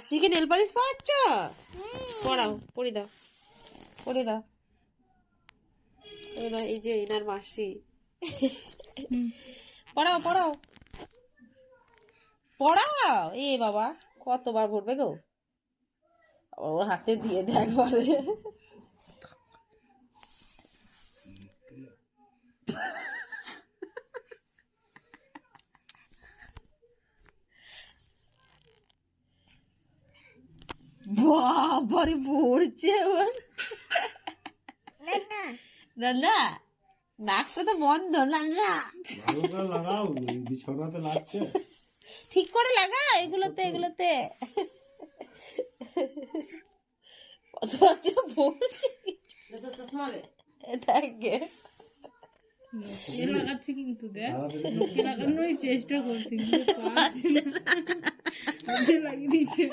মাসিকে nail polish পরাচ্ছ? পরাও, পরি দাও, পরে দাও। এই যে এনার মাসি। পড়াও পড়াও পড়াও। এ বাবা, কতবার ভরবে গো? ওর হাতে দিয়ে দেয় একবারে। বাবারে পড়ছে না, নাকটা তো বন্ধ না। লাগাও, বিছানাতে লাগছে। ঠিক করে লাগা এগুলোতে, এগুলোতে কত বাচ্চা পড়ছে। লাগাচ্ছে কিন্তু দেখ, লাগানোর চেষ্টা করছি, লাগিয়ে দিচ্ছে।